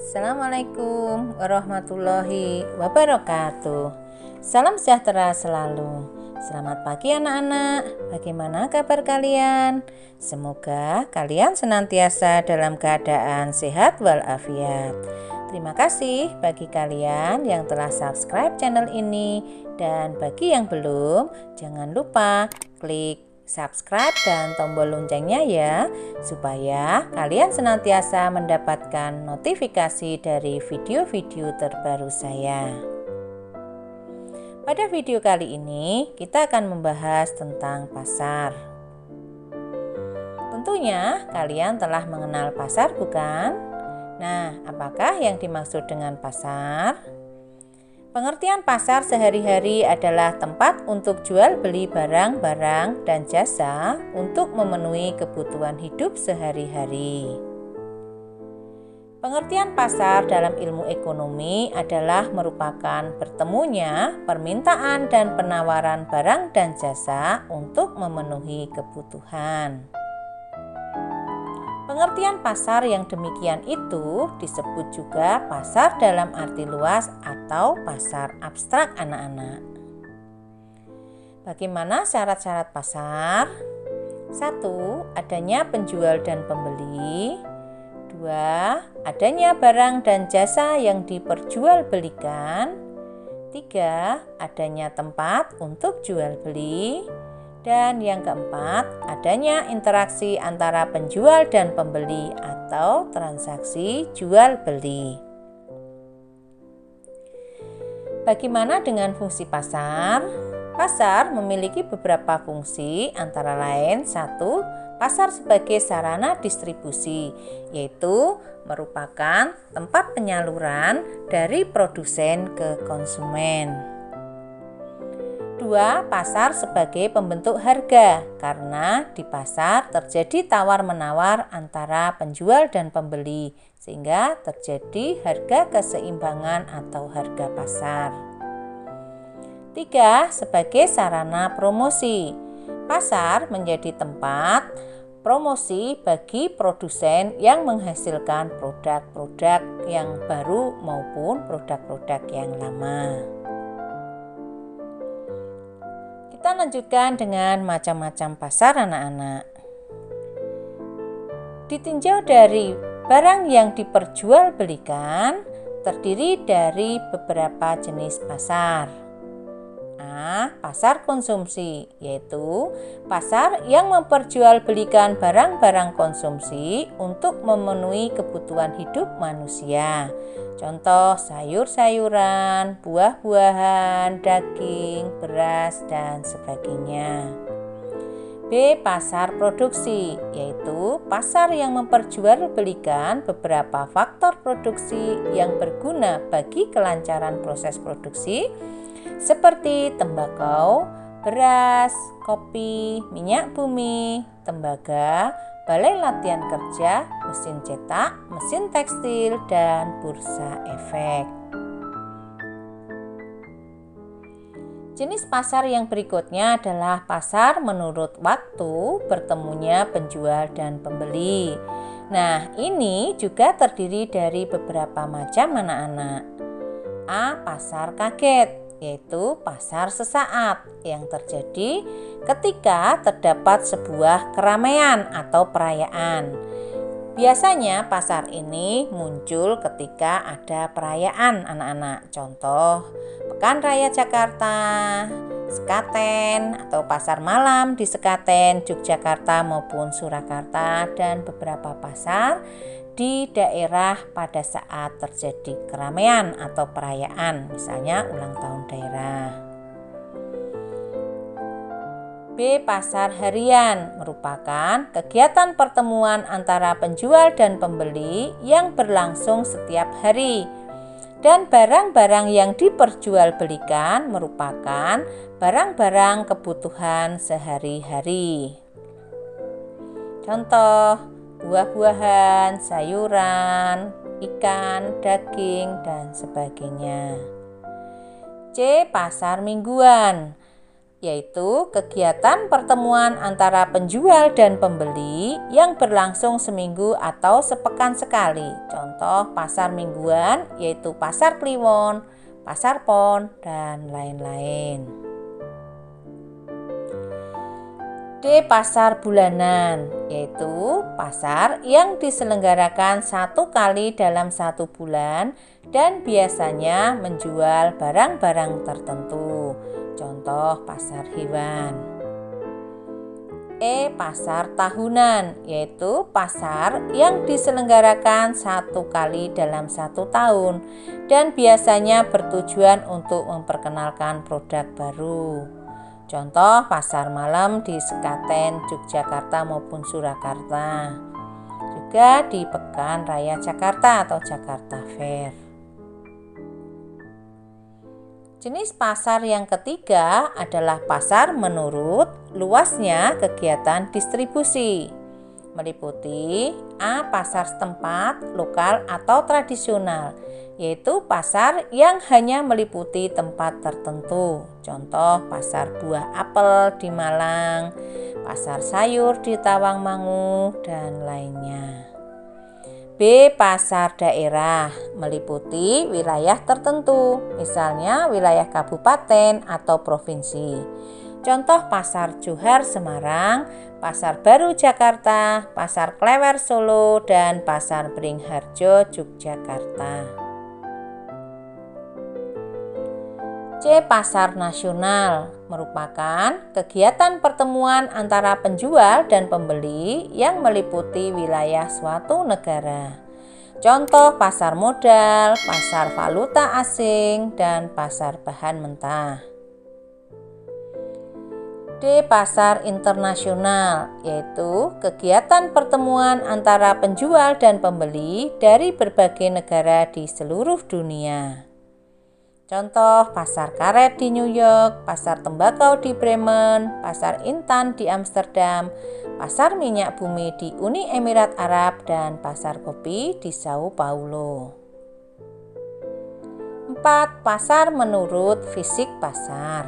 Assalamualaikum warahmatullahi wabarakatuh. Salam sejahtera selalu. Selamat pagi anak-anak. Bagaimana kabar kalian? Semoga kalian senantiasa dalam keadaan sehat walafiat. Terima kasih bagi kalian yang telah subscribe channel ini, dan bagi yang belum, jangan lupa klik subscribe dan tombol loncengnya ya, supaya kalian senantiasa mendapatkan notifikasi dari video-video terbaru saya. Pada video kali ini kita akan membahas tentang pasar. Tentunya kalian telah mengenal pasar, bukan? Nah, apakah yang dimaksud dengan pasar? Pengertian pasar sehari-hari adalah tempat untuk jual beli barang-barang dan jasa untuk memenuhi kebutuhan hidup sehari-hari. Pengertian pasar dalam ilmu ekonomi adalah merupakan bertemunya permintaan dan penawaran barang dan jasa untuk memenuhi kebutuhan. Pengertian pasar yang demikian itu disebut juga pasar dalam arti luas atau pasar abstrak anak-anak. Bagaimana syarat-syarat pasar? 1. Adanya penjual dan pembeli. 2. Adanya barang dan jasa yang diperjualbelikan. 3. Adanya tempat untuk jual beli. Dan yang keempat, adanya interaksi antara penjual dan pembeli atau transaksi jual beli. Bagaimana dengan fungsi pasar? Pasar memiliki beberapa fungsi, antara lain 1. Pasar sebagai sarana distribusi, yaitu merupakan tempat penyaluran dari produsen ke konsumen. 2. Pasar sebagai pembentuk harga, karena di pasar terjadi tawar-menawar antara penjual dan pembeli, sehingga terjadi harga keseimbangan atau harga pasar. 3. Sebagai sarana promosi. Pasar menjadi tempat promosi bagi produsen yang menghasilkan produk-produk yang baru maupun produk-produk yang lama. Kita lanjutkan dengan macam-macam pasar anak-anak. Ditinjau dari barang yang diperjualbelikan, terdiri dari beberapa jenis pasar. A. Pasar konsumsi, yaitu pasar yang memperjualbelikan barang-barang konsumsi untuk memenuhi kebutuhan hidup manusia. Contoh sayur-sayuran, buah-buahan, daging, beras, dan sebagainya. B. Pasar produksi, yaitu pasar yang memperjualbelikan beberapa faktor produksi yang berguna bagi kelancaran proses produksi, seperti tembakau, beras, kopi, minyak bumi, tembaga, balai latihan kerja, mesin cetak, mesin tekstil, dan bursa efek. Jenis pasar yang berikutnya adalah pasar menurut waktu bertemunya penjual dan pembeli. Nah, ini juga terdiri dari beberapa macam anak-anak. A. Pasar kaget, yaitu pasar sesaat yang terjadi ketika terdapat sebuah keramaian atau perayaan. Biasanya pasar ini muncul ketika ada perayaan anak-anak. Contoh, Pekan Raya Jakarta, Sekaten, atau pasar malam di Sekaten, Yogyakarta maupun Surakarta, dan beberapa pasar di daerah pada saat terjadi keramaian atau perayaan, misalnya ulang tahun daerah. B. Pasar harian merupakan kegiatan pertemuan antara penjual dan pembeli yang berlangsung setiap hari, dan barang-barang yang diperjualbelikan merupakan barang-barang kebutuhan sehari-hari. Contoh, buah-buahan, sayuran, ikan, daging, dan sebagainya. C. Pasar mingguan yaitu kegiatan pertemuan antara penjual dan pembeli yang berlangsung seminggu atau sepekan sekali. Contoh pasar mingguan yaitu pasar Kliwon, pasar Pon, dan lain-lain. D. Pasar bulanan, yaitu pasar yang diselenggarakan 1 kali dalam 1 bulan dan biasanya menjual barang-barang tertentu. Contoh pasar hewan. E. Pasar tahunan, yaitu pasar yang diselenggarakan 1 kali dalam 1 tahun dan biasanya bertujuan untuk memperkenalkan produk baru. Contoh pasar malam di Sekaten, Yogyakarta maupun Surakarta. Juga di Pekan Raya Jakarta atau Jakarta Fair. Jenis pasar yang ketiga adalah pasar menurut luasnya kegiatan distribusi. Meliputi A. Pasar setempat, lokal atau tradisional, yaitu pasar yang hanya meliputi tempat tertentu. Contoh pasar buah apel di Malang, pasar sayur di Tawangmangu, dan lainnya. B. Pasar daerah, meliputi wilayah tertentu, misalnya wilayah kabupaten atau provinsi. Contoh pasar Johar Semarang, pasar Baru Jakarta, pasar Klewer Solo, dan pasar Beringharjo Yogyakarta. C. Pasar nasional, merupakan kegiatan pertemuan antara penjual dan pembeli yang meliputi wilayah suatu negara. Contoh pasar modal, pasar valuta asing, dan pasar bahan mentah. D. Pasar internasional, yaitu kegiatan pertemuan antara penjual dan pembeli dari berbagai negara di seluruh dunia. Contoh pasar karet di New York, pasar tembakau di Bremen, pasar intan di Amsterdam, pasar minyak bumi di Uni Emirat Arab, dan pasar kopi di Sao Paulo. 4. Pasar menurut fisik pasar.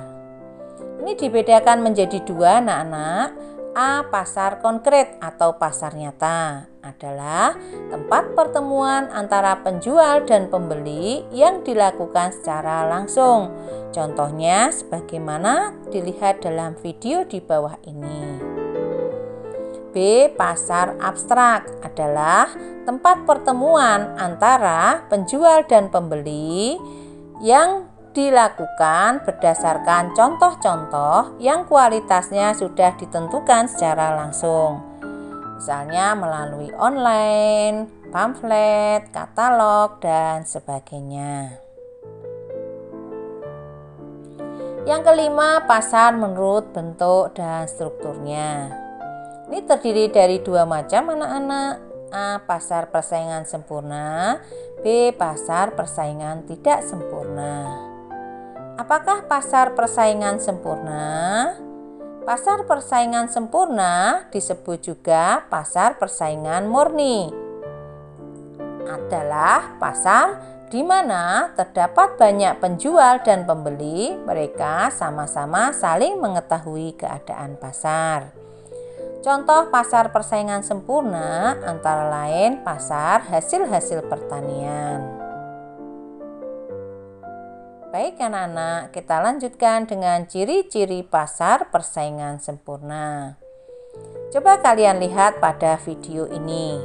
Ini dibedakan menjadi 2 anak-anak. A. Pasar konkret atau pasar nyata adalah tempat pertemuan antara penjual dan pembeli yang dilakukan secara langsung. Contohnya sebagaimana dilihat dalam video di bawah ini. B. Pasar abstrak adalah tempat pertemuan antara penjual dan pembeli yang dilakukan berdasarkan contoh-contoh yang kualitasnya sudah ditentukan secara langsung. Misalnya melalui online, pamflet, katalog, dan sebagainya. Yang kelima, pasar menurut bentuk dan strukturnya. Ini terdiri dari 2 macam anak-anak. A. Pasar persaingan sempurna, B. Pasar persaingan tidak sempurna. Apakah pasar persaingan sempurna? Pasar persaingan sempurna disebut juga pasar persaingan murni. Adalah pasar di mana terdapat banyak penjual dan pembeli, mereka sama-sama saling mengetahui keadaan pasar. Contoh pasar persaingan sempurna antara lain pasar hasil-hasil pertanian. Baik anak-anak, kita lanjutkan dengan ciri-ciri pasar persaingan sempurna. Coba kalian lihat pada video ini.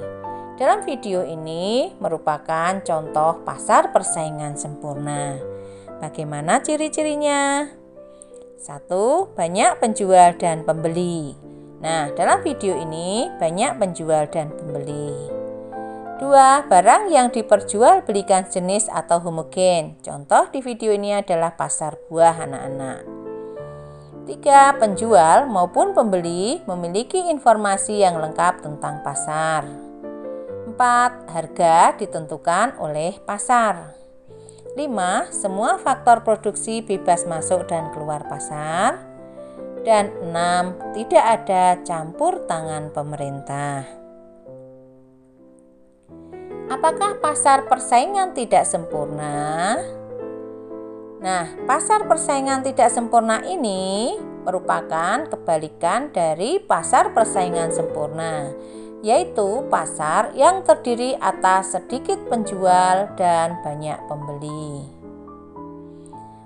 Dalam video ini merupakan contoh pasar persaingan sempurna. Bagaimana ciri-cirinya? 1. Banyak penjual dan pembeli. Nah, dalam video ini banyak penjual dan pembeli. 2. Barang yang diperjualbelikan jenis atau homogen. Contoh di video ini adalah pasar buah anak-anak. 3. Penjual maupun pembeli memiliki informasi yang lengkap tentang pasar. 4. Harga ditentukan oleh pasar. 5. Semua faktor produksi bebas masuk dan keluar pasar. Dan 6. Tidak ada campur tangan pemerintah. Apakah pasar persaingan tidak sempurna? Nah, pasar persaingan tidak sempurna ini merupakan kebalikan dari pasar persaingan sempurna, yaitu pasar yang terdiri atas sedikit penjual dan banyak pembeli.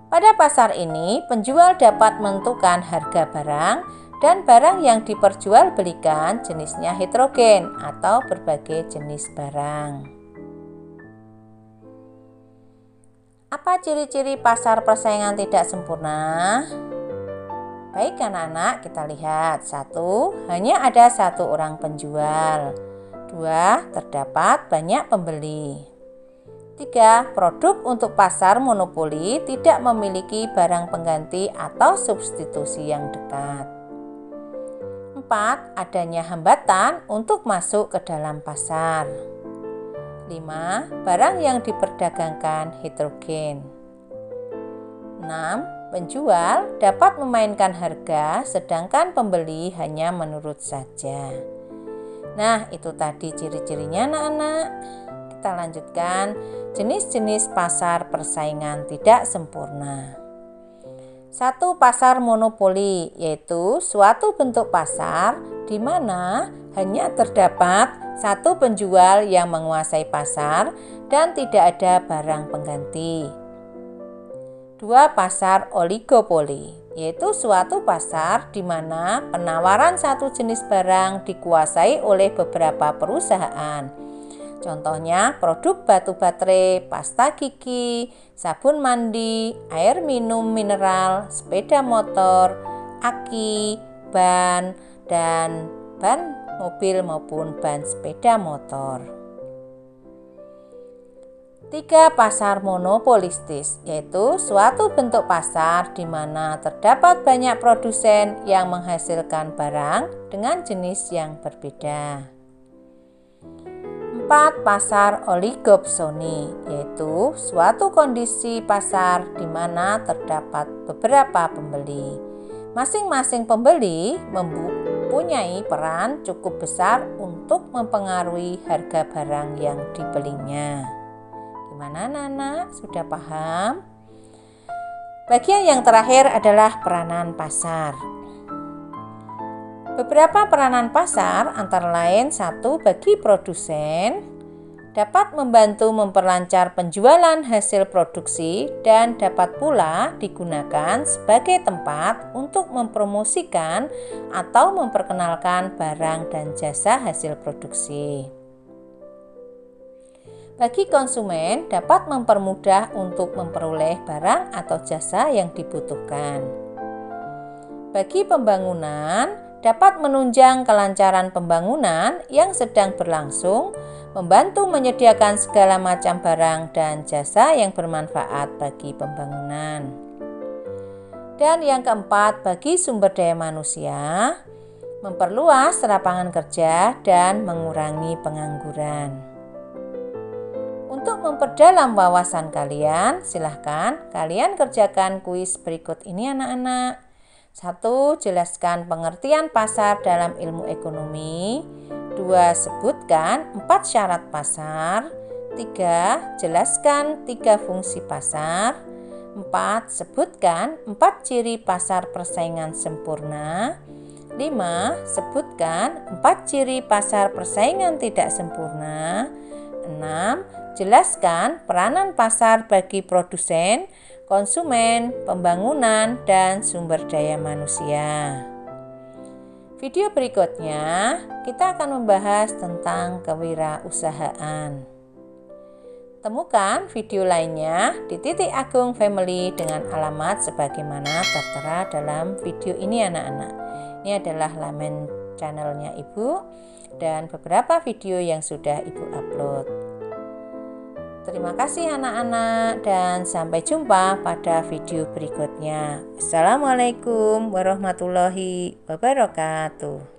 Pada pasar ini, penjual dapat menentukan harga barang dan barang yang diperjualbelikan jenisnya heterogen atau berbagai jenis barang. Apa ciri-ciri pasar persaingan tidak sempurna? Baik anak-anak, kita lihat. 1. Hanya ada 1 orang penjual. 2. Terdapat banyak pembeli. 3. Produk untuk pasar monopoli tidak memiliki barang pengganti atau substitusi yang dekat. 4. Adanya hambatan untuk masuk ke dalam pasar. 5. Barang yang diperdagangkan heterogen. 6. Penjual dapat memainkan harga sedangkan pembeli hanya menurut saja. Nah, itu tadi ciri-cirinya anak-anak. Kita lanjutkan jenis-jenis pasar persaingan tidak sempurna. 1. Pasar monopoli, yaitu suatu bentuk pasar di mana hanya terdapat 1 penjual yang menguasai pasar dan tidak ada barang pengganti. 2. Pasar oligopoli, yaitu suatu pasar di mana penawaran satu jenis barang dikuasai oleh beberapa perusahaan. Contohnya produk batu baterai, pasta gigi, sabun mandi, air minum mineral, sepeda motor, aki, ban, dan ban mobil maupun ban sepeda motor. 3. Pasar monopolistis, yaitu suatu bentuk pasar di mana terdapat banyak produsen yang menghasilkan barang dengan jenis yang berbeda. 4. Pasar oligopsoni, yaitu suatu kondisi pasar di mana terdapat beberapa pembeli. Masing-masing pembeli mempunyai peran cukup besar untuk mempengaruhi harga barang yang dibelinya. Gimana Nana? Sudah paham? Bagian yang terakhir adalah peranan pasar. Beberapa peranan pasar antara lain 1. Bagi produsen dapat membantu memperlancar penjualan hasil produksi dan dapat pula digunakan sebagai tempat untuk mempromosikan atau memperkenalkan barang dan jasa hasil produksi. Bagi konsumen dapat mempermudah untuk memperoleh barang atau jasa yang dibutuhkan. Bagi pembangunan dapat menunjang kelancaran pembangunan yang sedang berlangsung, membantu menyediakan segala macam barang dan jasa yang bermanfaat bagi pembangunan. Dan yang keempat, bagi sumber daya manusia, memperluas lapangan kerja dan mengurangi pengangguran. Untuk memperdalam wawasan kalian, silahkan kalian kerjakan kuis berikut ini anak-anak. 1. Jelaskan pengertian pasar dalam ilmu ekonomi. 2. Sebutkan 4 syarat pasar. 3. Jelaskan 3 fungsi pasar. 4. Sebutkan 4 ciri pasar persaingan sempurna. 5. Sebutkan 4 ciri pasar persaingan tidak sempurna. 6. Jelaskan peranan pasar bagi produsen, konsumen, pembangunan, dan sumber daya manusia. Video berikutnya kita akan membahas tentang kewirausahaan. Temukan video lainnya di Titik Agung Family dengan alamat sebagaimana tertera dalam video ini anak-anak. Ini adalah laman channelnya Ibu dan beberapa video yang sudah Ibu upload. Terima kasih anak-anak dan sampai jumpa pada video berikutnya. Assalamualaikum warahmatullahi wabarakatuh.